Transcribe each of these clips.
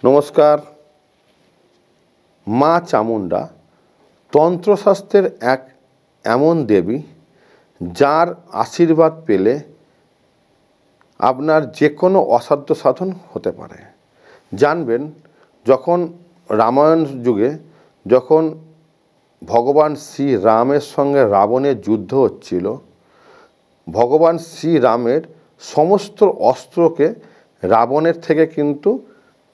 নমস্কার। মা চামুণ্ডা তন্ত্রশাস্ত্রের এক এমন দেবী যার আশীর্বাদ পেলে আপনার যে কোনো অসাধ্য সাধন হতে পারে। জানবেন, যখন রামায়ণ যুগে যখন ভগবান শ্রীরামের সঙ্গে রাবণের যুদ্ধ হচ্ছিল, ভগবান শ্রীরামের সমস্ত অস্ত্রকে রাবণের থেকে কিন্তু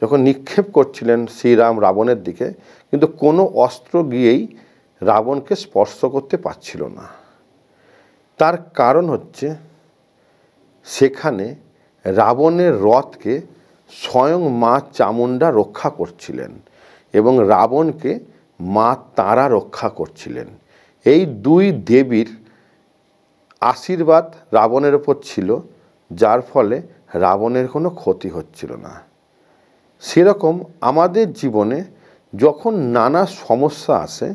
যখন নিক্ষেপ করছিলেন শ্রীরাম রাবণের দিকে, কিন্তু কোনো অস্ত্র গিয়েই রাবণকে স্পর্শ করতে পারছিল না। তার কারণ হচ্ছে সেখানে রাবণের রথকে স্বয়ং মা চামুণ্ডা রক্ষা করছিলেন এবং রাবণকে মা তারা রক্ষা করছিলেন। এই দুই দেবীর আশীর্বাদ রাবণের ওপর ছিল, যার ফলে রাবণের কোনো ক্ষতি হচ্ছিল না। সেরকম আমাদের জীবনে যখন নানা সমস্যা আসে,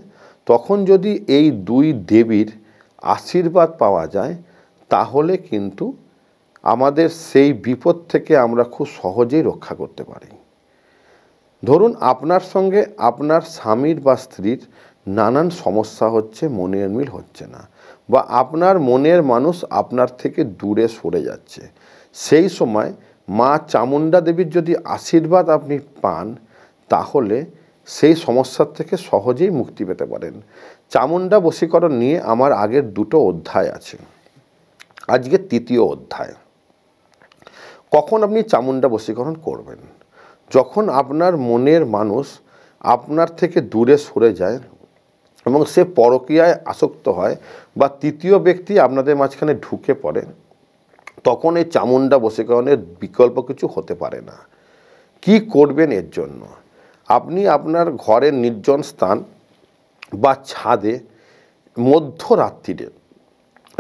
তখন যদি এই দুই দেবীর আশীর্বাদ পাওয়া যায়, তাহলে কিন্তু আমাদের সেই বিপদ থেকে আমরা খুব সহজেই রক্ষা করতে পারি। ধরুন, আপনার সঙ্গে আপনার স্বামীর বা স্ত্রীর নানান সমস্যা হচ্ছে, মনের মিল হচ্ছে না, বা আপনার মনের মানুষ আপনার থেকে দূরে সরে যাচ্ছে। সেই সময় মা চামুণ্ডা দেবীর যদি আশীর্বাদ আপনি পান, তাহলে সেই সমস্যার থেকে সহজেই মুক্তি পেতে পারেন। চামুণ্ডা বশীকরণ নিয়ে আমার আগের দুটো অধ্যায় আছে, আজকে তৃতীয় অধ্যায়। কখন আপনি চামুণ্ডা বশীকরণ করবেন? যখন আপনার মনের মানুষ আপনার থেকে দূরে সরে যায় এবং সে পরকীয়ায় আসক্ত হয়, বা তৃতীয় ব্যক্তি আপনাদের মাঝখানে ঢুকে পড়ে, তখন এই চামুণ্ডা বশীকরণের বিকল্প কিছু হতে পারে না। কি করবেন এর জন্য? আপনি আপনার ঘরের নির্জন স্থান বা ছাদে মধ্যরাত্রিরে,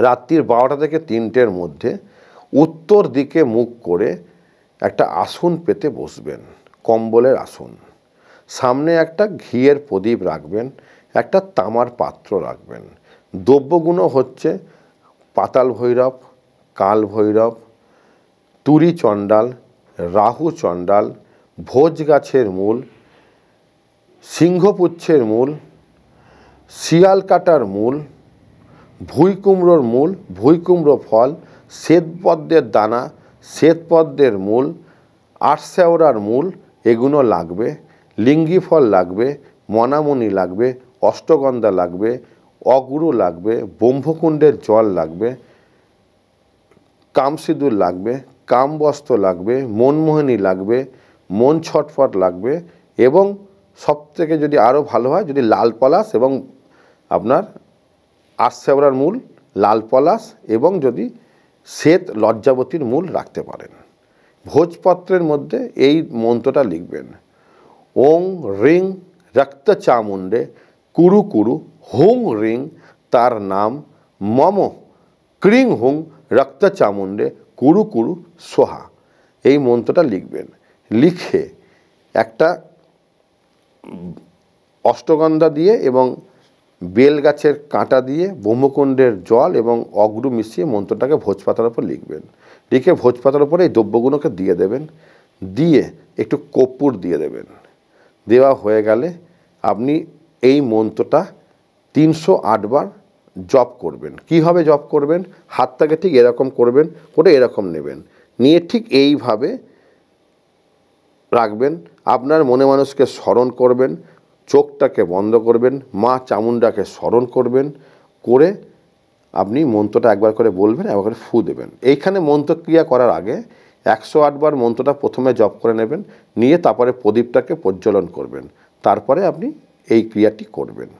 রাত্রির 12টা থেকে 3টের মধ্যে উত্তর দিকে মুখ করে একটা আসন পেতে বসবেন, কম্বলের আসন। সামনে একটা ঘিয়ের প্রদীপ রাখবেন, একটা তামার পাত্র রাখবেন। দ্রব্যগুণ হচ্ছে পাতাল ভৈরব, কাল ভৈরব, তুরি চণ্ডাল, রাহু চণ্ডাল, ভোজ গাছের মূল, সিংহপুচ্ছের মূল, শিয়াল কাটার মূল, ভুঁইকুমড়োর মূল, ভুঁইকুমড়ো ফল, শ্বেতপদ্মের দানা, শ্বেতপদ্মের মূল, আটশেওড়ার মূল, এগুলো লাগবে। লিঙ্গি ফল লাগবে, মনামণি লাগবে, অষ্টগন্ধা লাগবে, অগুরু লাগবে, ব্রহ্মকুণ্ডের জল লাগবে, কামসিঁদুর লাগবে, কামবস্ত্র লাগবে, মনমোহিনী লাগবে, মন ছটফট লাগবে, এবং সবথেকে যদি আরও ভালো হয়, যদি লাল পলাশ এবং আপনার আটশেওড়ার মূল, লাল পলাশ এবং যদি শ্বেত লজ্জাবতীর মূল রাখতে পারেন। ভোজপত্রের মধ্যে এই মন্ত্রটা লিখবেন: ওং রিং রক্ত চামুণ্ডে কুরু কুরু হুং রিং তার নাম মম ক্রিং হুং রক্ত চামুণ্ডে কুরু কুরু সোহা। এই মন্ত্রটা লিখবেন। লিখে একটা অষ্টগন্ধা দিয়ে এবং বেল গাছের কাঁটা দিয়ে ব্রহ্মকুণ্ডের জল এবং অগ্রু মিশিয়ে মন্ত্রটাকে ভোজপাতার উপর লিখবেন। লিখে ভোজপাতার উপরে এই দ্রব্যগুলোকে দিয়ে দেবেন। দিয়ে একটু কর্পূর দিয়ে দেবেন। দেওয়া হয়ে গেলে আপনি এই মন্ত্রটা 308 বার জপ করবেন। কীভাবে জপ করবেন? হাতটাকে ঠিক এরকম করবেন, করে এরকম নেবেন, নিয়ে ঠিক এইভাবে রাখবেন। আপনার মনে মানুষকে স্মরণ করবেন, চোখটাকে বন্ধ করবেন, মা চামুণ্ডাকে স্মরণ করবেন, করে আপনি মন্ত্রটা একবার করে বলবেন, একবার করে ফু দেবেন। এইখানে মন্ত্রক্রিয়া করার আগে 108 বার মন্ত্রটা প্রথমে জপ করে নেবেন, নিয়ে তারপরে প্রদীপটাকে প্রজ্বলন করবেন, তারপরে আপনি এই ক্রিয়াটি করবেন।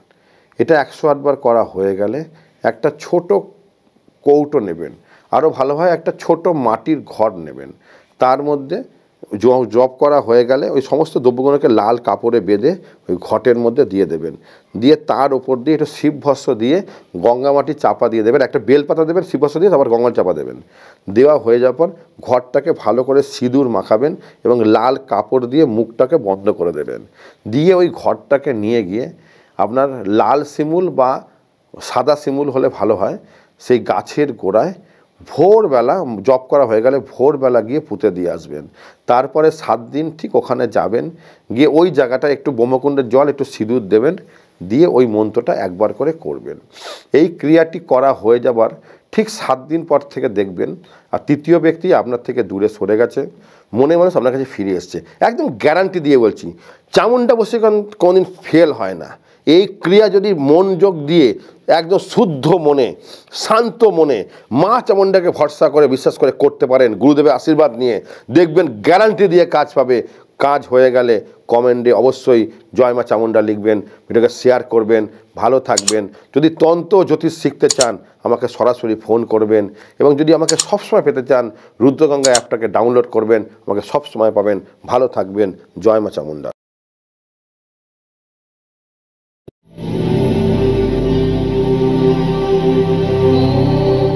এটা 108 বার করা হয়ে গেলে একটা ছোট কৌটো নেবেন, আরও ভালো হয় একটা ছোট মাটির ঘর নেবেন। তার মধ্যে জপ করা হয়ে গেলে ওই সমস্ত দ্রব্যগুলোকে লাল কাপড়ে বেঁধে ওই ঘটের মধ্যে দিয়ে দেবেন। দিয়ে তার ওপর দিয়ে একটু শিবভস্ম দিয়ে গঙ্গা মাটি চাপা দিয়ে দেবেন। একটা বেলপাতা দেবেন, শিবভস্ম দিয়ে তারপর গঙ্গা চাপা দেবেন। দেওয়া হয়ে যাওয়ার পর ঘরটাকে ভালো করে সিঁদুর মাখাবেন এবং লাল কাপড় দিয়ে মুখটাকে বন্ধ করে দেবেন। দিয়ে ওই ঘরটাকে নিয়ে গিয়ে আপনার লাল শিমুল বা সাদা শিমুল হলে ভালো হয়, সেই গাছের গোড়ায় ভোরবেলা জপ করা হয়ে গেলে ভোরবেলা গিয়ে পুঁতে দিয়ে আসবেন। তারপরে 7 দিন ঠিক ওখানে যাবেন, গিয়ে ওই জায়গাটা একটু ব্রহ্মকুণ্ডের জল একটু সিঁদুর দেবেন, দিয়ে ওই মন্ত্রটা একবার করে করবেন। এই ক্রিয়াটি করা হয়ে যাবার ঠিক 7 দিন পর থেকে দেখবেন আর তৃতীয় ব্যক্তি আপনার থেকে দূরে সরে গেছে, মনে মানুষ আপনার কাছে ফিরে এসছে। একদম গ্যারান্টি দিয়ে বলছি, চামুণ্ডা বশীকরণ কোনোদিন ফেল হয় না। এই ক্রিয়া যদি মনোযোগ দিয়ে একদম শুদ্ধ মনে শান্ত মনে মা চামুণ্ডাকে ভরসা করে বিশ্বাস করে করতে পারেন, গুরুদেবের আশীর্বাদ নিয়ে দেখবেন গ্যারান্টি দিয়ে কাজ পাবে। কাজ হয়ে গেলে কমেন্টে অবশ্যই জয় মা চামুণ্ডা লিখবেন, ভিডিওকে শেয়ার করবেন। ভালো থাকবেন। যদি তন্ত্র জ্যোতিষ শিখতে চান আমাকে সরাসরি ফোন করবেন, এবং যদি আমাকে সবসময় পেতে চান রুদ্রগঙ্গা অ্যাপটাকে ডাউনলোড করবেন, আমাকে সবসময় পাবেন। ভালো থাকবেন। জয় মা চামুণ্ডা।